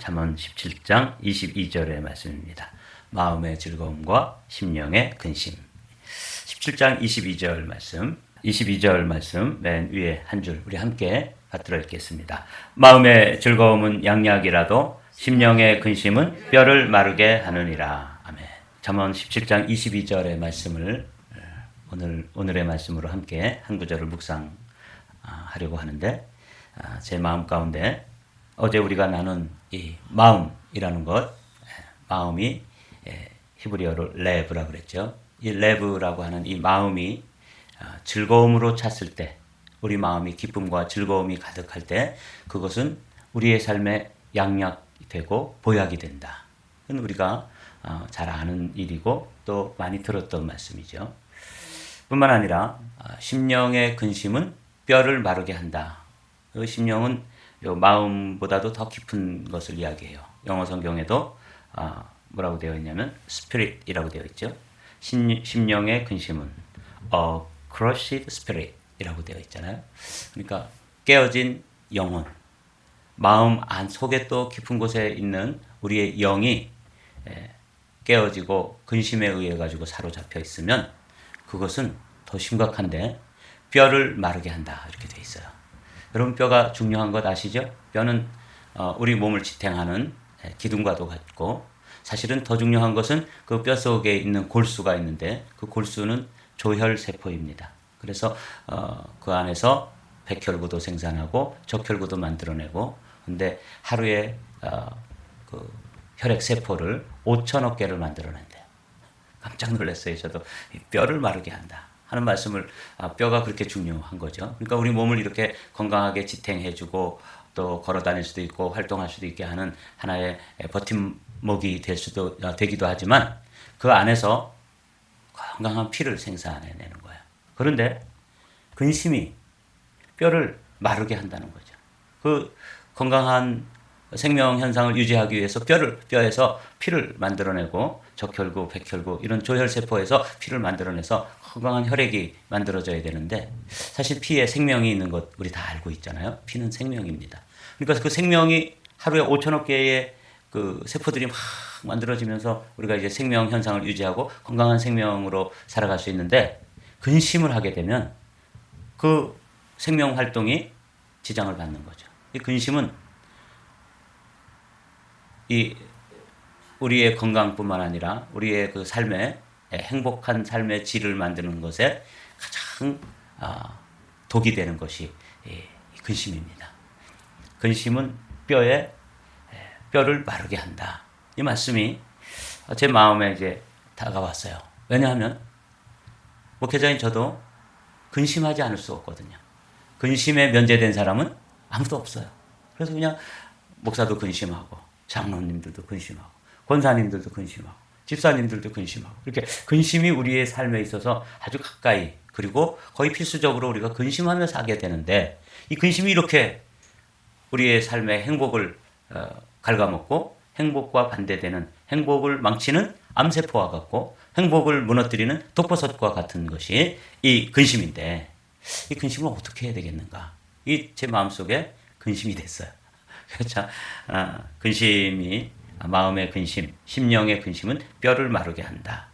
잠언 17장 22절의 말씀입니다. 마음의 즐거움과 심령의 근심. 17장 22절 말씀 맨 위에 한 줄 우리 함께 받들어 읽겠습니다. 마음의 즐거움은 양약이라도 심령의 근심은 뼈를 마르게 하느니라. 아멘. 잠언 17장 22절의 말씀을 오늘의 말씀으로 함께 한 구절을 묵상하려고 하는데, 제 마음 가운데 어제 우리가 나눈 이 마음이라는 것, 마음이 히브리어로 레브라고 그랬죠. 이 레브라고 하는 이 마음이 즐거움으로 찼을 때, 우리 마음이 기쁨과 즐거움이 가득할 때 그것은 우리의 삶에 양약이 되고 보약이 된다. 그건 우리가 잘 아는 일이고 또 많이 들었던 말씀이죠. 뿐만 아니라 심령의 근심은 뼈를 마르게 한다. 그 심령은 요 마음보다도 더 깊은 것을 이야기해요. 영어 성경에도 뭐라고 되어 있냐면 spirit이라고 되어 있죠. 심령의 근심은 a crushed spirit이라고 되어 있잖아요. 그러니까 깨어진 영혼, 마음 안 속에 또 깊은 곳에 있는 우리의 영이 깨어지고 근심에 의해 가지고 사로잡혀 있으면 그것은 더 심각한데 뼈를 마르게 한다, 이렇게 되어 있어요. 여러분, 뼈가 중요한 것 아시죠? 뼈는 우리 몸을 지탱하는 기둥과도 같고, 사실은 더 중요한 것은 그 뼈 속에 있는 골수가 있는데 그 골수는 조혈세포입니다. 그래서 그 안에서 백혈구도 생산하고 적혈구도 만들어내고, 근데 하루에 그 혈액세포를 5천억 개를 만들어낸대요. 깜짝 놀랐어요. 저도 뼈를 마르게 한다 하는 말씀을, 뼈가 그렇게 중요한 거죠. 그러니까 우리 몸을 이렇게 건강하게 지탱해주고 또 걸어 다닐 수도 있고 활동할 수도 있게 하는 하나의 버팀목이 되기도 하지만 그 안에서 건강한 피를 생산해내는 거예요. 그런데 근심이 뼈를 마르게 한다는 거죠. 그 건강한 생명 현상을 유지하기 위해서 뼈에서 피를 만들어내고 적혈구, 백혈구 이런 조혈세포에서 피를 만들어내서 건강한 혈액이 만들어져야 되는데, 사실 피에 생명이 있는 것 우리 다 알고 있잖아요. 피는 생명입니다. 그러니까 그 생명이 하루에 5천억 개의 그 세포들이 막 만들어지면서 우리가 이제 생명 현상을 유지하고 건강한 생명으로 살아갈 수 있는데, 근심을 하게 되면 그 생명 활동이 지장을 받는 거죠. 이 근심은 우리의 건강뿐만 아니라 우리의 그 삶의 행복한 삶의 질을 만드는 것에 가장 독이 되는 것이 근심입니다. 근심은 뼈를 마르게 한다. 이 말씀이 제 마음에 이제 다가왔어요. 왜냐하면 목회자인 저도 근심하지 않을 수 없거든요. 근심에 면제된 사람은 아무도 없어요. 그래서 그냥 목사도 근심하고, 장로님들도 근심하고, 권사님들도 근심하고, 집사님들도 근심하고, 이렇게 근심이 우리의 삶에 있어서 아주 가까이, 그리고 거의 필수적으로 우리가 근심하며 살게 되는데, 이 근심이 이렇게 우리의 삶의 행복을 갉아먹고 행복과 반대되는, 행복을 망치는 암세포와 같고 행복을 무너뜨리는 독버섯과 같은 것이 이 근심인데, 이 근심을 어떻게 해야 되겠는가? 이 제 마음속에 근심이 됐어요. 자, 근심이, 마음의 근심, 심령의 근심은 뼈를 마르게 한다.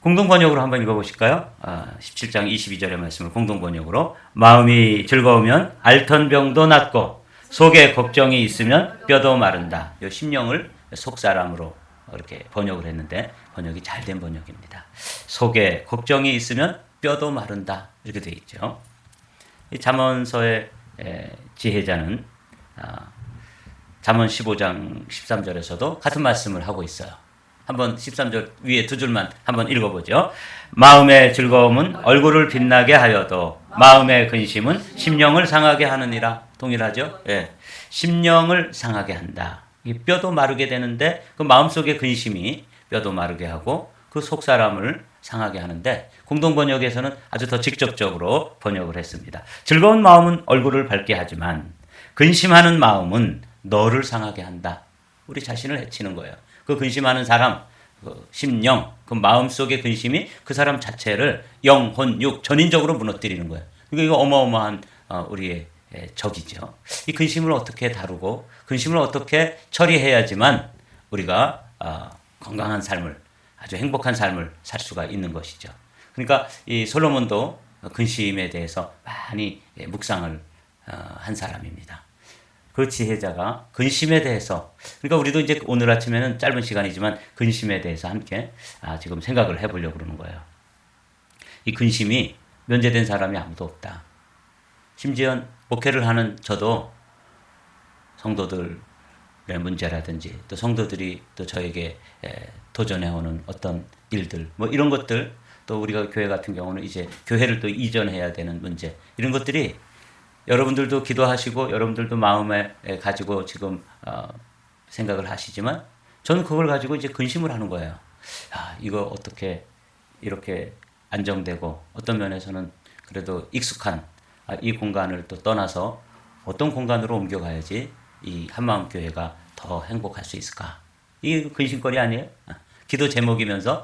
공동번역으로 한번 읽어보실까요? 17장 22절의 말씀을 공동번역으로. 마음이 즐거우면 앓던 병도 낫고 속에 걱정이 있으면 뼈도 마른다. 이 심령을 속사람으로 이렇게 번역을 했는데 번역이 잘된 번역입니다. 속에 걱정이 있으면 뼈도 마른다, 이렇게 되어 있죠. 이 잠언서의 지혜자는 잠언 15장 13절에서도 같은 말씀을 하고 있어요. 한번 13절 위에 두 줄만 한번 읽어보죠. 마음의 즐거움은 얼굴을 빛나게 하여도 마음의 근심은 심령을 상하게 하느니라. 동일하죠? 예. 심령을 상하게 한다. 이 뼈도 마르게 되는데 그 마음속의 근심이 뼈도 마르게 하고 그 속사람을 상하게 하는데, 공동번역에서는 아주 더 직접적으로 번역을 했습니다. 즐거운 마음은 얼굴을 밝게 하지만 근심하는 마음은 너를 상하게 한다. 우리 자신을 해치는 거예요. 그 근심하는 사람, 그 심령, 그 마음속의 근심이 그 사람 자체를 영, 혼, 육 전인적으로 무너뜨리는 거예요. 이거 어마어마한 우리의 적이죠. 이 근심을 어떻게 다루고 근심을 어떻게 처리해야지만 우리가 건강한 삶을 아주 행복한 삶을 살 수가 있는 것이죠. 그러니까 이 솔로몬도 근심에 대해서 많이 묵상을 한 사람입니다. 그 지혜자가 근심에 대해서 그러니까 우리도 이제 오늘 아침에는 짧은 시간이지만 근심에 대해서 함께 지금 생각을 해보려고 그러는 거예요. 이 근심이 면제된 사람이 아무도 없다. 심지어 목회를 하는 저도 성도들의 문제라든지 또 성도들이 또 저에게 도전해오는 어떤 일들 뭐 이런 것들 또 우리가 교회 같은 경우는 이제 교회를 또 이전해야 되는 문제 이런 것들이 여러분들도 기도하시고 여러분들도 마음에 가지고 지금 생각을 하시지만 저는 그걸 가지고 이제 근심을 하는 거예요. 이거 어떻게 이렇게 안정되고 어떤 면에서는 그래도 익숙한 이 공간을 또 떠나서 어떤 공간으로 옮겨가야지 이 한마음 교회가 더 행복할 수 있을까? 이게 근심거리 아니에요? 기도 제목이면서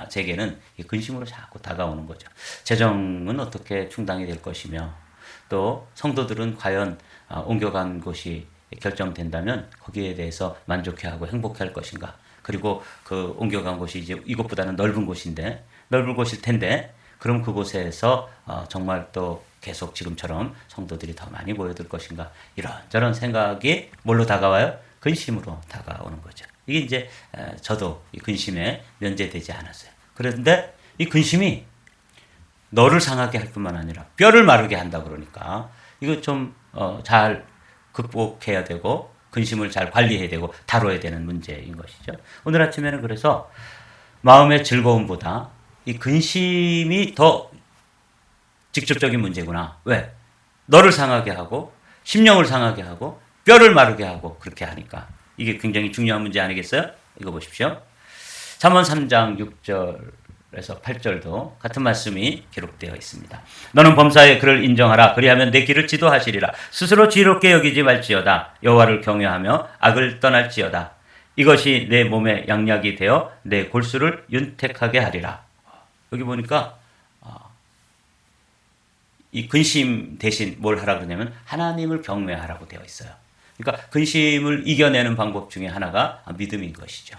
제게는 이 근심으로 자꾸 다가오는 거죠. 재정은 어떻게 충당이 될 것이며 또 성도들은 과연 옮겨간 곳이 결정된다면 거기에 대해서 만족해하고 행복해할 것인가? 그리고 그 옮겨간 곳이 이제 이곳보다는 넓은 곳인데 넓은 곳일 텐데 그럼 그곳에서 정말 또 계속 지금처럼 성도들이 더 많이 모여들 것인가? 이런저런 생각이 뭘로 다가와요? 근심으로 다가오는 거죠. 이게 이제 저도 이 근심에 면제되지 않았어요. 그런데 이 근심이 너를 상하게 할 뿐만 아니라 뼈를 마르게 한다 그러니까 이거 좀 잘 극복해야 되고 근심을 잘 관리해야 되고 다뤄야 되는 문제인 것이죠. 오늘 아침에는 그래서 마음의 즐거움보다 이 근심이 더 직접적인 문제구나. 왜? 너를 상하게 하고 심령을 상하게 하고 뼈를 마르게 하고 그렇게 하니까 이게 굉장히 중요한 문제 아니겠어요? 이거 보십시오. 잠언 3장 6절에서 8절도 같은 말씀이 기록되어 있습니다. 너는 범사에 그를 인정하라. 그리하면 내 길을 지도하시리라. 스스로 지혜롭게 여기지 말지어다. 여호와를 경외하며 악을 떠날지어다. 이것이 내 몸에 양약이 되어 내 골수를 윤택하게 하리라. 여기 보니까 이 근심 대신 뭘 하라 그러냐면 하나님을 경외하라고 되어 있어요. 그러니까 근심을 이겨내는 방법 중에 하나가 믿음인 것이죠.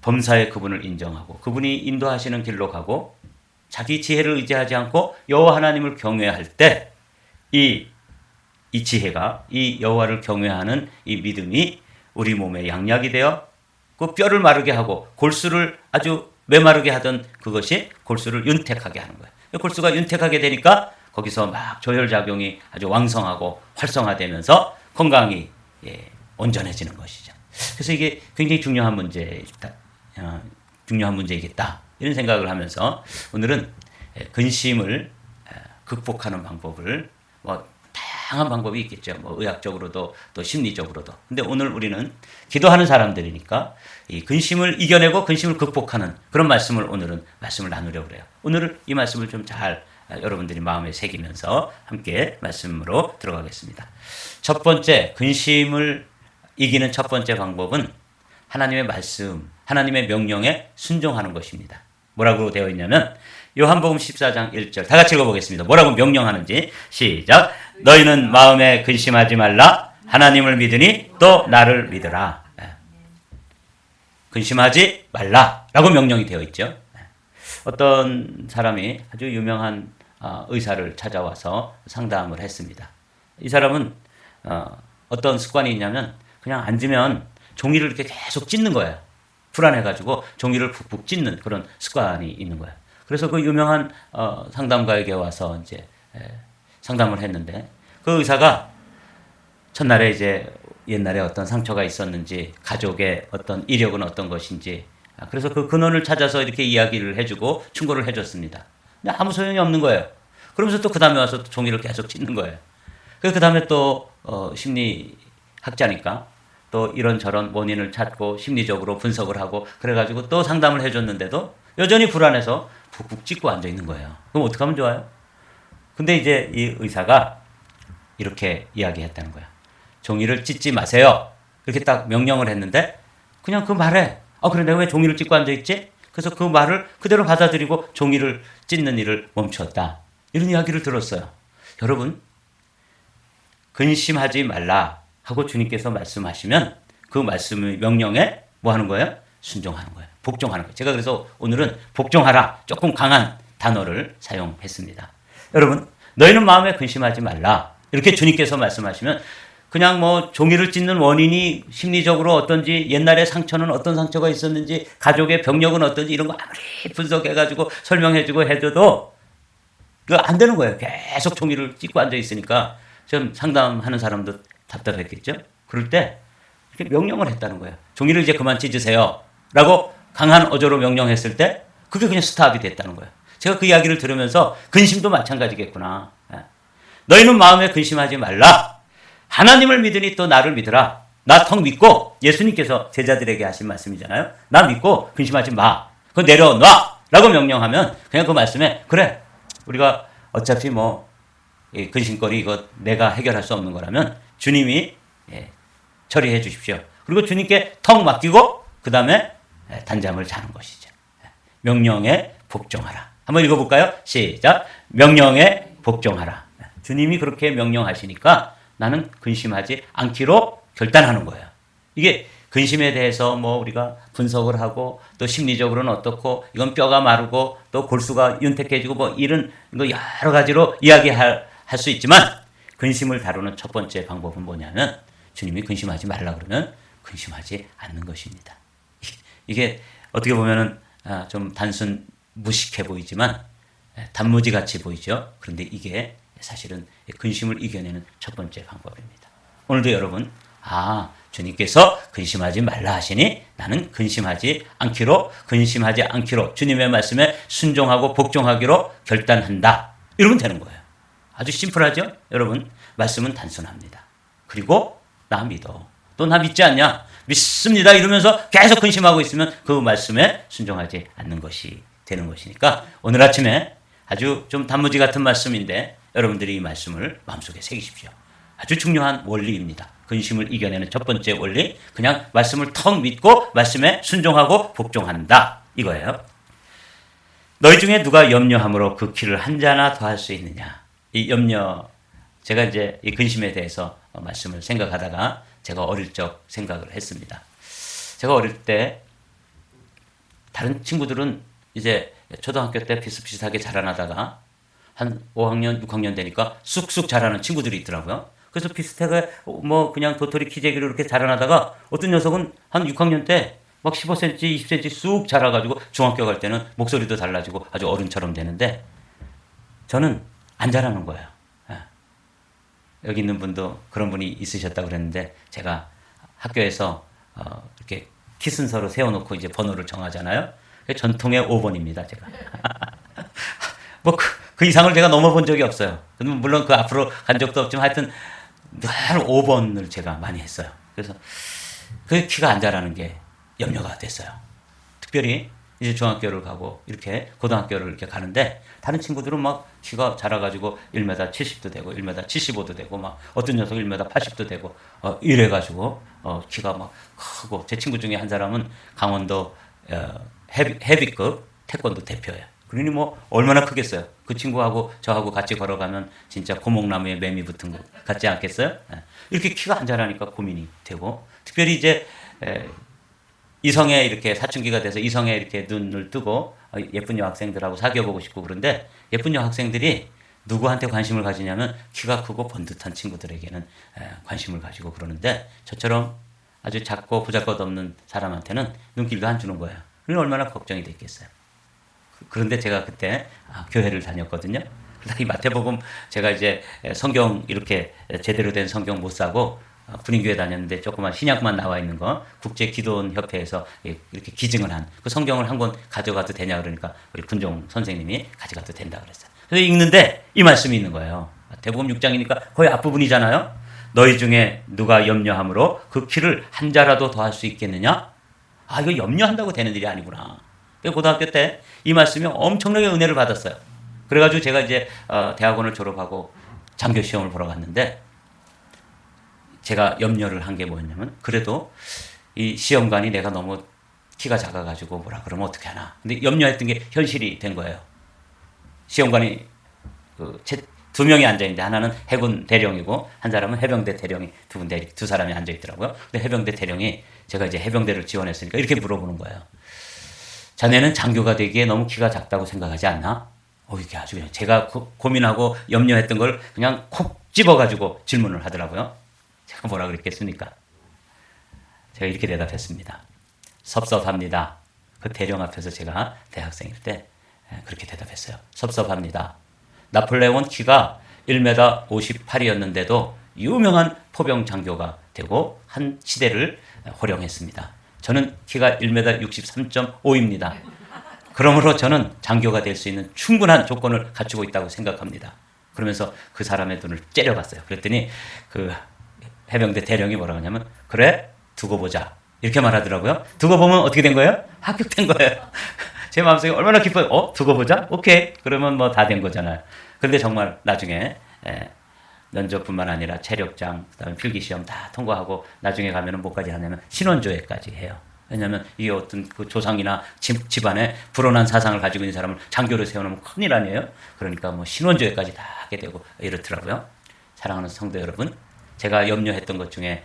범사의 그분을 인정하고 그분이 인도하시는 길로 가고 자기 지혜를 의지하지 않고 여호와 하나님을 경외할 때 이 지혜가 이 여호와를 경외하는 이 믿음이 우리 몸에 양약이 되어 그 뼈를 마르게 하고 골수를 아주 메마르게 하던 그것이 골수를 윤택하게 하는 거예요. 골수가 윤택하게 되니까 거기서 막 조혈작용이 아주 왕성하고 활성화되면서 건강이 온전해지는 것이죠. 그래서 이게 굉장히 중요한 문제이겠다. 이런 생각을 하면서 오늘은 근심을 극복하는 방법을 다양한 방법이 있겠죠. 의학적으로도 또 심리적으로도. 근데 오늘 우리는 기도하는 사람들이니까 이 근심을 이겨내고 근심을 극복하는 그런 말씀을 오늘은 말씀을 나누려고 그래요. 오늘 이 말씀을 좀 잘 여러분들이 마음에 새기면서 함께 말씀으로 들어가겠습니다. 첫 번째 근심을 이기는 첫 번째 방법은 하나님의 말씀, 하나님의 명령에 순종하는 것입니다. 뭐라고 되어 있냐면 요한복음 14장 1절 다 같이 읽어보겠습니다. 뭐라고 명령하는지 시작. 너희는 마음에 근심하지 말라. 하나님을 믿으니 또 나를 믿으라. 근심하지 말라라고 명령이 되어 있죠. 어떤 사람이 아주 유명한 의사를 찾아와서 상담을 했습니다. 이 사람은 어떤 습관이 있냐면 그냥 앉으면 종이를 이렇게 계속 찢는 거예요. 불안해가지고 종이를 푹푹 찢는 그런 습관이 있는 거예요. 그래서 그 유명한 상담가에게 와서 이제 상담을 했는데 그 의사가 첫날에 이제 옛날에 어떤 상처가 있었는지 가족의 어떤 이력은 어떤 것인지 그래서 그 근원을 찾아서 이렇게 이야기를 해주고 충고를 해줬습니다. 근데 아무 소용이 없는 거예요. 그러면서 또 그 다음에 와서 또 종이를 계속 찢는 거예요. 그 다음에 또 심리학자니까 또 이런저런 원인을 찾고 심리적으로 분석을 하고 그래가지고 또 상담을 해줬는데도 여전히 불안해서 푹푹 찢고 앉아 있는 거예요. 그럼 어떻게 하면 좋아요? 근데 이제 이 의사가 이렇게 이야기했다는 거야. 종이를 찢지 마세요. 그렇게 딱 명령을 했는데 그냥 그 말에 그래 내가 왜 종이를 찢고 앉아있지? 그래서 그 말을 그대로 받아들이고 종이를 찢는 일을 멈췄다. 이런 이야기를 들었어요. 여러분 근심하지 말라 하고 주님께서 말씀하시면 그 말씀의 명령에 뭐 하는 거예요? 순종하는 거예요. 복종하는 거예요. 제가 그래서 오늘은 복종하라 조금 강한 단어를 사용했습니다. 여러분, 너희는 마음에 근심하지 말라 이렇게 주님께서 말씀하시면 그냥 뭐 종이를 찢는 원인이 심리적으로 어떤지, 옛날에 상처는 어떤 상처가 있었는지, 가족의 병력은 어떤지 이런 거 아무리 분석해가지고 설명해주고 해줘도 그거 안 되는 거예요. 계속 종이를 찢고 앉아 있으니까 좀 상담하는 사람도 답답했겠죠. 그럴 때 이렇게 명령을 했다는 거예요. 종이를 이제 그만 찢으세요 라고 강한 어조로 명령했을 때 그게 그냥 스탑이 됐다는 거예요. 제가 그 이야기를 들으면서 근심도 마찬가지겠구나. 너희는 마음에 근심하지 말라. 하나님을 믿으니 또 나를 믿으라. 나 턱 믿고, 예수님께서 제자들에게 하신 말씀이잖아요. 나 믿고 근심하지 마. 그거 내려놔 라고 명령하면 그냥 그 말씀에 그래, 우리가 어차피 뭐 근심거리 이거 내가 해결할 수 없는 거라면 주님이 처리해 주십시오. 그리고 주님께 턱 맡기고 그 다음에 단잠을 자는 것이죠. 명령에 복종하라. 한번 읽어볼까요? 시작. 명령에 복종하라. 주님이 그렇게 명령하시니까 나는 근심하지 않기로 결단하는 거예요. 이게 근심에 대해서 뭐 우리가 분석을 하고 또 심리적으로는 어떻고 이건 뼈가 마르고 또 골수가 윤택해지고 뭐 이런 거 여러 가지로 이야기할 수 있지만 근심을 다루는 첫 번째 방법은 뭐냐면 주님이 근심하지 말라 그러면 근심하지 않는 것입니다. 이게 어떻게 보면은 좀 단순 무식해 보이지만 단무지 같이 보이죠. 그런데 이게 사실은 근심을 이겨내는 첫 번째 방법입니다. 오늘도 여러분, 주님께서 근심하지 말라 하시니 나는 근심하지 않기로 주님의 말씀에 순종하고 복종하기로 결단한다. 이러면 되는 거예요. 아주 심플하죠? 여러분, 말씀은 단순합니다. 그리고 나 믿어. 또 나 믿지 않냐? 믿습니다. 이러면서 계속 근심하고 있으면 그 말씀에 순종하지 않는 것이 되는 것이니까 오늘 아침에 아주 좀 단무지 같은 말씀인데 여러분들이 이 말씀을 마음속에 새기십시오. 아주 중요한 원리입니다. 근심을 이겨내는 첫 번째 원리, 그냥 말씀을 턱 믿고 말씀에 순종하고 복종한다. 이거예요. 너희 중에 누가 염려함으로 그 키를 한 자나 더 할 수 있느냐. 이 염려, 제가 이제 이 근심에 대해서 말씀을 생각하다가 제가 어릴 적 생각을 했습니다. 제가 어릴 때 다른 친구들은 이제 초등학교 때 비슷비슷하게 자라나다가 한 5학년, 6학년 되니까 쑥쑥 자라는 친구들이 있더라고요. 그래서 비슷하게 뭐 그냥 도토리 키재기로 이렇게 자라나다가 어떤 녀석은 한 6학년 때 막 15cm, 20cm 쑥 자라가지고 중학교 갈 때는 목소리도 달라지고 아주 어른처럼 되는데 저는 안 자라는 거예요. 여기 있는 분도 그런 분이 있으셨다고 그랬는데 제가 학교에서 이렇게 키 순서로 세워놓고 이제 번호를 정하잖아요. 전통의 5번입니다, 제가. 뭐 그 이상을 제가 넘어본 적이 없어요. 물론 그 앞으로 간 적도 없지만 하여튼 늘 5번을 제가 많이 했어요. 그래서 그 키가 안 자라는 게 염려가 됐어요. 특별히 이제 중학교를 가고 이렇게 고등학교를 이렇게 가는데 다른 친구들은 막 키가 자라가지고 1m 70도 되고 1m 75도 되고 막 어떤 녀석 1m 80도 되고 이래가지고 키가 막 크고 제 친구 중에 한 사람은 강원도 헤비급 태권도 대표예요. 그러니 뭐 얼마나 크겠어요. 그 친구하고 저하고 같이 걸어가면 진짜 고목나무에 매미 붙은 것 같지 않겠어요? 이렇게 키가 안 자라니까 고민이 되고 특별히 이제 이성에 이렇게 사춘기가 돼서 이성에 이렇게 눈을 뜨고 예쁜 여학생들하고 사귀어보고 싶고 그런데 예쁜 여학생들이 누구한테 관심을 가지냐면 키가 크고 번듯한 친구들에게는 관심을 가지고 그러는데 저처럼 아주 작고 보잘것없는 사람한테는 눈길도 안 주는 거예요. 그러니 얼마나 걱정이 됐겠어요. 그런데 제가 그때 교회를 다녔거든요. 이 마태복음 제가 이제 성경 이렇게 제대로 된 성경 못 사고 군인교회 다녔는데 조그만 신약만 나와 있는 거 국제기도원협회에서 이렇게 기증을 한 그 성경을 한 권 가져가도 되냐 그러니까 우리 군종 선생님이 가져가도 된다 그랬어요. 그래서 읽는데 이 말씀이 있는 거예요. 마태복음 6장이니까 거의 앞부분이잖아요. 너희 중에 누가 염려함으로 그 키를 한 자라도 더 할 수 있겠느냐? 이거 염려한다고 되는 일이 아니구나. 고등학교 때 이 말씀이 엄청나게 은혜를 받았어요. 그래가지고 제가 이제 대학원을 졸업하고 장교 시험을 보러 갔는데 제가 염려를 한 게 뭐였냐면 그래도 이 시험관이 내가 너무 키가 작아가지고 뭐라 그러면 어떻게 하나. 근데 염려했던 게 현실이 된 거예요. 시험관이 두 명이 앉아있는데 하나는 해군 대령이고 한 사람은 해병대 대령이 두 사람이 앉아있더라고요. 근데 해병대 대령이 제가 이제 해병대를 지원했으니까 이렇게 물어보는 거예요. 자네는 장교가 되기에 너무 키가 작다고 생각하지 않나? 이게 아주 그냥 제가 고민하고 염려했던 걸 그냥 콕 집어가지고 질문을 하더라고요. 제가 뭐라 그랬겠습니까? 제가 이렇게 대답했습니다. 섭섭합니다. 그 대령 앞에서 제가 대학생일 때 그렇게 대답했어요. 섭섭합니다. 나폴레옹은 키가 1m 58이었는데도 유명한 포병 장교가 되고 한 시대를 호령했습니다. 저는 키가 1m 63.5입니다. 그러므로 저는 장교가 될 수 있는 충분한 조건을 갖추고 있다고 생각합니다. 그러면서 그 사람의 눈을 째려봤어요. 그랬더니 그 해병대 대령이 뭐라고 하냐면 그래? 두고 보자. 이렇게 말하더라고요. 두고 보면 어떻게 된 거예요? 합격된 거예요. 제 마음속에 얼마나 기뻐요. 두고 보자? 오케이. 그러면 뭐 다 된 거잖아요. 그런데 정말 나중에 면접뿐만 아니라 체력장, 그다음에 필기시험 다 통과하고 나중에 가면은 뭐까지 하냐면 신원조회까지 해요. 왜냐하면 이게 어떤 그 조상이나 집안에 불온한 사상을 가지고 있는 사람을 장교로 세워놓으면 큰일 아니에요. 그러니까 뭐 신원조회까지 다 하게 되고 이렇더라고요. 사랑하는 성도 여러분, 제가 염려했던 것 중에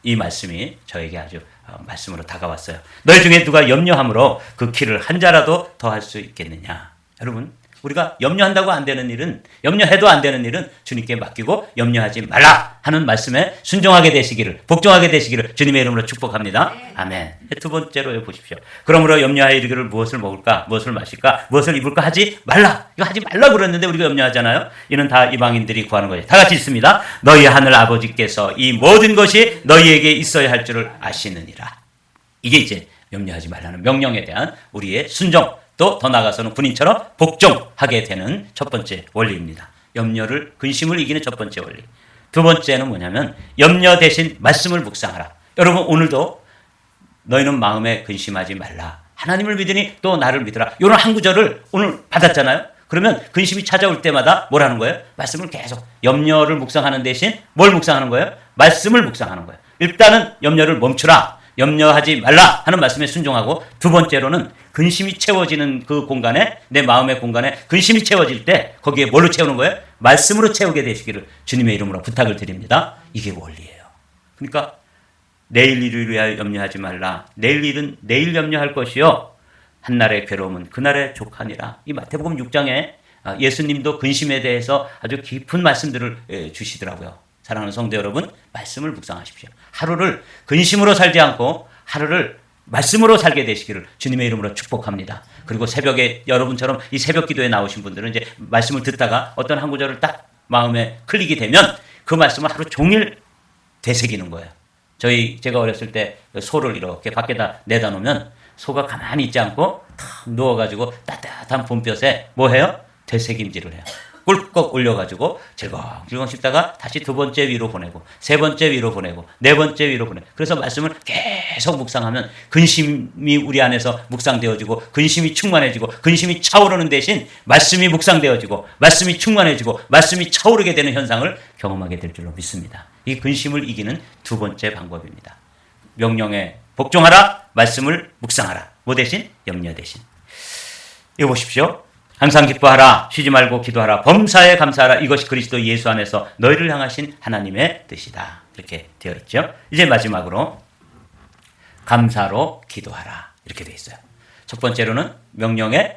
이 말씀이 저에게 아주 말씀으로 다가왔어요. 너희 중에 누가 염려함으로 그 키를 한 자라도 더 할 수 있겠느냐. 여러분, 우리가 염려한다고 안 되는 일은, 염려해도 안 되는 일은 주님께 맡기고 염려하지 말라 하는 말씀에 순종하게 되시기를, 복종하게 되시기를 주님의 이름으로 축복합니다. 아멘. 두 번째로 보십시오. 그러므로 염려하여 이르기를 무엇을 먹을까, 무엇을 마실까, 무엇을 입을까 하지 말라. 이거 하지 말라 그랬는데 우리가 염려하잖아요. 이는 다 이방인들이 구하는 것이에요. 다 같이 있습니다. 너희 하늘 아버지께서 이 모든 것이 너희에게 있어야 할 줄을 아시느니라. 이게 이제 염려하지 말라는 명령에 대한 우리의 순종, 또 더 나아가서는 군인처럼 복종하게 되는 첫 번째 원리입니다. 염려를, 근심을 이기는 첫 번째 원리. 두 번째는 뭐냐면 염려 대신 말씀을 묵상하라. 여러분, 오늘도 너희는 마음에 근심하지 말라. 하나님을 믿으니 또 나를 믿으라. 이런 한 구절을 오늘 받았잖아요. 그러면 근심이 찾아올 때마다 뭘 하는 거예요? 말씀을 계속, 염려를 묵상하는 대신 뭘 묵상하는 거예요? 말씀을 묵상하는 거예요. 일단은 염려를 멈추라. 염려하지 말라 하는 말씀에 순종하고, 두 번째로는 근심이 채워지는 그 공간에, 내 마음의 공간에 근심이 채워질 때 거기에 뭘로 채우는 거예요? 말씀으로 채우게 되시기를 주님의 이름으로 부탁을 드립니다. 이게 원리예요. 그러니까 내일 일을 위하여 염려하지 말라. 내일 일은 내일 염려할 것이요 한날의 괴로움은 그날의 족하니라. 이 마태복음 6장에 예수님도 근심에 대해서 아주 깊은 말씀들을 주시더라고요. 사랑하는 성도 여러분, 말씀을 묵상하십시오. 하루를 근심으로 살지 않고 하루를 말씀으로 살게 되시기를 주님의 이름으로 축복합니다. 그리고 새벽에 여러분처럼 이 새벽 기도에 나오신 분들은 이제 말씀을 듣다가 어떤 한 구절을 딱 마음에 클릭이 되면 그 말씀을 하루 종일 되새기는 거예요. 제가 어렸을 때 소를 이렇게 밖에다 내다 놓으면 소가 가만히 있지 않고 탁 누워가지고 따뜻한 봄볕에 뭐 해요? 되새김질을 해요. 꿀꺽 올려가지고 질겅질겅 씹다가 다시 두 번째 위로 보내고, 세 번째 위로 보내고, 네 번째 위로 보내고. 그래서 말씀을 계속 묵상하면 근심이 우리 안에서 묵상되어지고, 근심이 충만해지고, 근심이 차오르는 대신 말씀이 묵상되어지고, 말씀이 충만해지고, 말씀이 차오르게 되는 현상을 경험하게 될 줄로 믿습니다. 이 근심을 이기는 두 번째 방법입니다. 명령에 복종하라, 말씀을 묵상하라. 뭐 대신? 염려 대신. 이거 보십시오. 항상 기뻐하라, 쉬지 말고 기도하라, 범사에 감사하라. 이것이 그리스도 예수 안에서 너희를 향하신 하나님의 뜻이다. 이렇게 되어 있죠. 이제 마지막으로 감사로 기도하라. 이렇게 되어 있어요. 첫 번째로는 명령에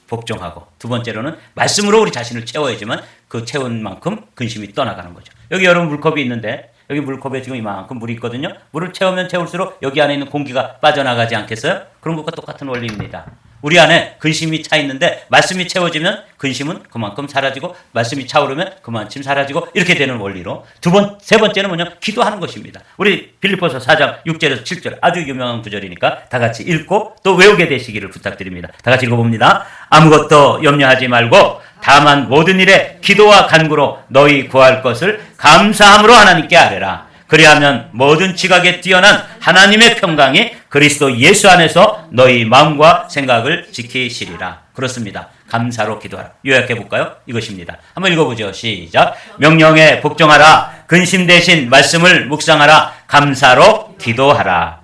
복종하고, 두 번째로는 말씀으로 우리 자신을 채워야지만 그 채운 만큼 근심이 떠나가는 거죠. 여기 여러분 물컵이 있는데, 여기 물컵에 지금 이만큼 물이 있거든요. 물을 채우면 채울수록 여기 안에 있는 공기가 빠져나가지 않겠어요? 그런 것과 똑같은 원리입니다. 우리 안에 근심이 차 있는데 말씀이 채워지면 근심은 그만큼 사라지고, 말씀이 차오르면 그만큼 사라지고, 이렇게 되는 원리로 세 번째는 뭐냐? 기도하는 것입니다. 우리 빌립보서 4장 6절에서 7절 아주 유명한 구절이니까 다 같이 읽고 또 외우게 되시기를 부탁드립니다. 다 같이 읽어봅니다. 아무것도 염려하지 말고 다만 모든 일에 기도와 간구로 너희 구할 것을 감사함으로 하나님께 아뢰라. 그리하면 모든 지각에 뛰어난 하나님의 평강이 그리스도 예수 안에서 너희 마음과 생각을 지키시리라. 그렇습니다. 감사로 기도하라. 요약해 볼까요? 이것입니다. 한번 읽어보죠. 시작. 명령에 복종하라. 근심 대신 말씀을 묵상하라. 감사로 기도하라.